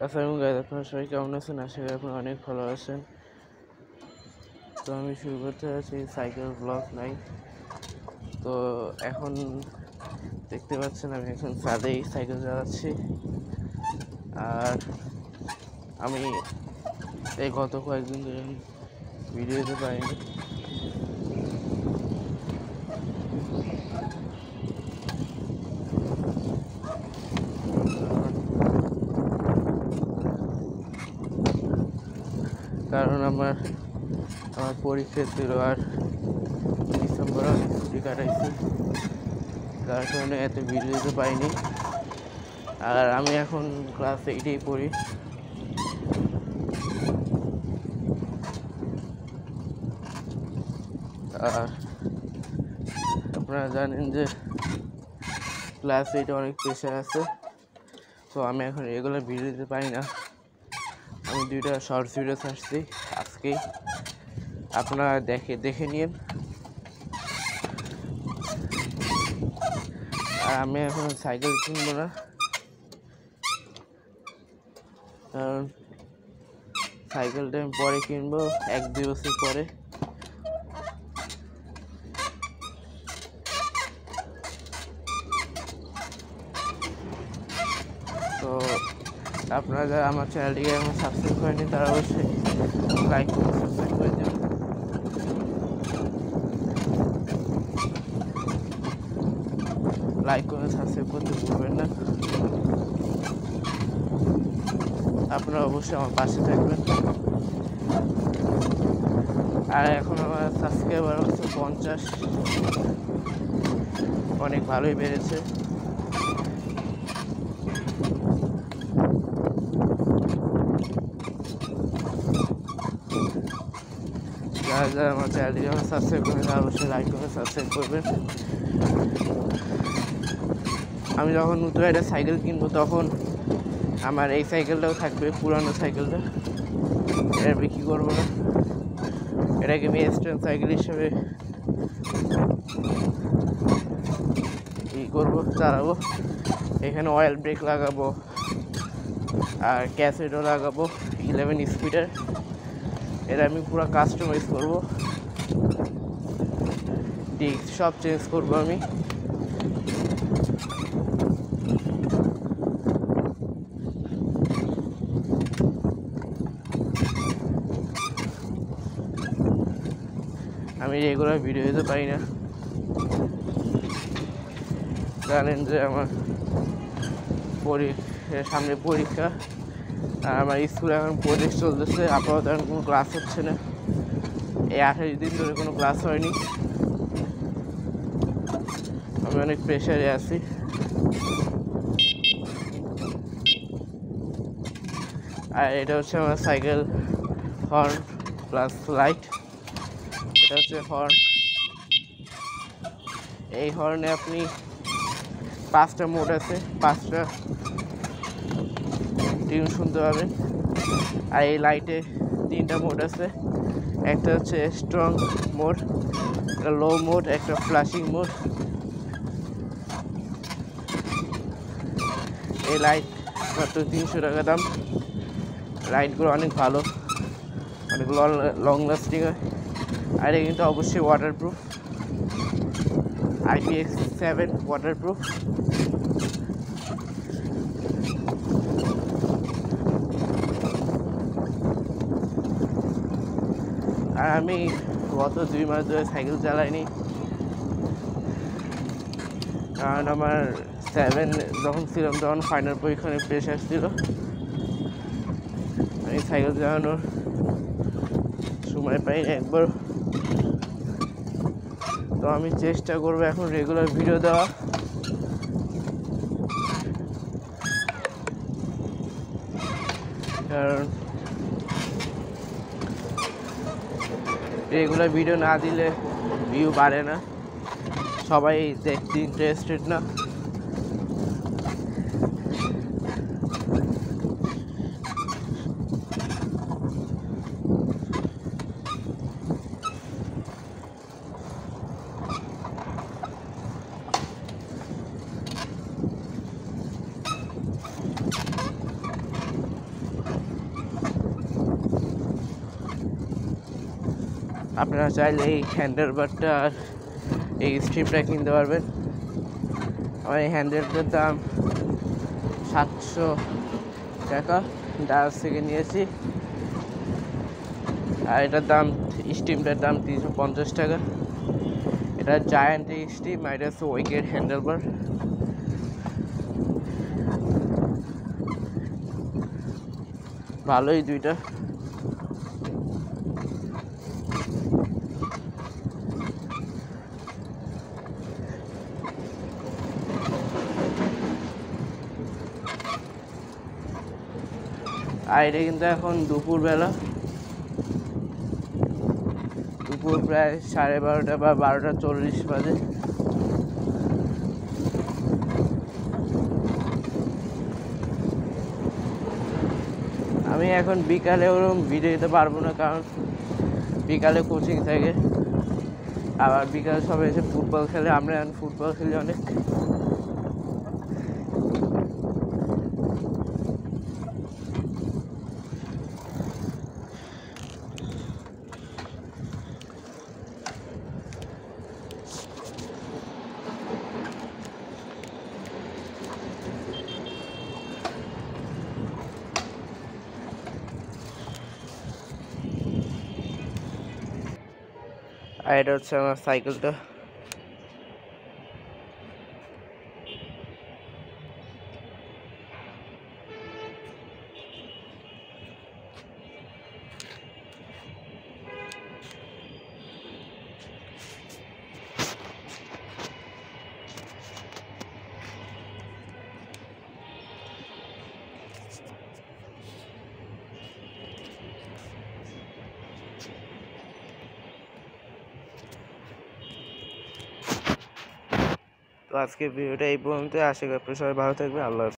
আসসালামু গাইস, আপনারা সবাই কেমন আছেন? আশা করি আপনারা অনেক ভালো আছেন। তো আমি শুরু করতে যাচ্ছি সাইকেল ব্লগ 9। তো এখন দেখতে পাচ্ছেন আমি এখন ছাদেই সাইকেল চালাচ্ছি। আর আমি এই গত কয়েকদিন ধরে ভিডিও দিতে পারিনি। কারণ আমার পরীক্ষা ছিল আর ডিসেম্বরে আমি ছুটি কাটাইছি, যার কারণে এত ভিডিও দিতে পারিনি। আর আমি এখন ক্লাস 8-এই পড়ি। আর আপনারা জানেন যে ক্লাস 8-এ অনেক প্রেশার আছে, তো আমি এখন রেগুলার ভিডিও দিতে পারি না। আমি 2টা শর্টস ভিডিও ছাড়ছি আজকেই, আপনারা দেখে নিন। আর আমি এখন সাইকেল কিনবো না, কারণ সাইকেলটা আমি পরে কিনবো 1-2 বছর পরে। তো আপনারা যারা আমার চ্যানেলটিকে এখন সাবস্ক্রাইব করেনি তারা অবশ্যই লাইক করে সাবস্ক্রাইব করে দেবেন। লাইক করে সাবস্ক্রাইব করতে ভুলবেন না। আপনারা অবশ্যই আমার পাশে থাকবেন। আর এখন আমার সাবস্ক্রাইবার হচ্ছে 50, অনেক ভালোই বেড়েছে। যারা যারা আমার চ্যানেলটি যখন সাবস্ক্রাইব করবেন তারা অবশ্যই লাইক করে সাবস্ক্রাইব করবেন। আমি যখন নতুন একটা সাইকেল কিনবো তখন আমার এই সাইকেলটাও থাকবে, পুরানো সাইকেলটা। এটা বিক্রি করবো না, এটাকে আমি এক্সটেন্ড সাইকেল হিসেবে করবো, চালাবো। এখানে অয়েল ব্রেক লাগাবো আর ক্যাসেটও লাগাবো 11 স্পিডের। এটা আমি পুরো কাস্টমাইজ করবো, ডিস্ক সব চেঞ্জ করবো আমি। আমি রেগুলার ভিডিও দিতে পারি না, জানেন যে আমার সামনে পরীক্ষা। আর আমার স্কুলে এখন প্রজেক্ট চলতেছে, আপাতত এখন কোনো ক্লাস হচ্ছে না। এই 28 দিন ধরে কোনো ক্লাস হয়নি, আমি অনেক প্রেশারে আছি। আর এটা হচ্ছে আমার সাইকেল হর্ন প্লাস লাইট। এটা হচ্ছে হর্ন। এই হর্নে আপনি 5টা মোড আছে, 5টা টিউন শুনতে পাবেন। আর এই লাইটে 3টা মোড আছে, একটা হচ্ছে স্ট্রং মোড, একটা লো মোড, একটা ফ্ল্যাশিং মোড। এই লাইট মাত্র 300 টাকা দাম। লাইটগুলো অনেক ভালো, অনেক লং লাস্টিং হয়। আর এটা কিন্তু অবশ্যই ওয়াটারপ্রুফ, IPX7 ওয়াটারপ্রুফ। আর আমি গত 2 মাস ধরে সাইকেল চালাইনি, কারণ আমার 7 যখন ছিলাম তখন ফাইনাল পরীক্ষার প্রেশার ছিল, আমি সাইকেল চালানোর সময় পাইনি একবার। তো আমি চেষ্টা করবো এখন রেগুলার ভিডিও দেওয়া। কারণ রেগুলার ভিডিও না দিলে ভিউ বাড়ে না, সবাই দেখতে ইন্টারেস্টেড না। আপনারা চাইলে এই হ্যান্ডেল বারটা আর এই স্ট্রিপটা কিনতে পারবেন। আমার এই হ্যান্ডেলটার দাম 700 টাকা, ডায়াস থেকে নিয়েছি। আর এটার দাম, স্টিমটার দাম 350 টাকা। এটা জায়ান্ট স্টিম, আর এটা হচ্ছে ওয়েকের হ্যান্ডেল বার। ভালোই দুইটা। আর এটা কিন্তু এখন দুপুরবেলা, দুপুর প্রায় 12:30 বা 12:40 বাজে। আমি এখন বিকালে ওরকম ভিডিও দিতে পারবো না, কারণ বিকালে কোচিং থাকে। আবার বিকালে সবাই এসে ফুটবল খেলে, আমরা এখন ফুটবল খেলি অনেক। আর এটা হচ্ছে আমার সাইকেলটা। তো আজকের ভিডিওটা এই পর্যন্ত। আশা করি আপনারা সবাই ভালো থাকবেন। আল্লাহ হাফেজ।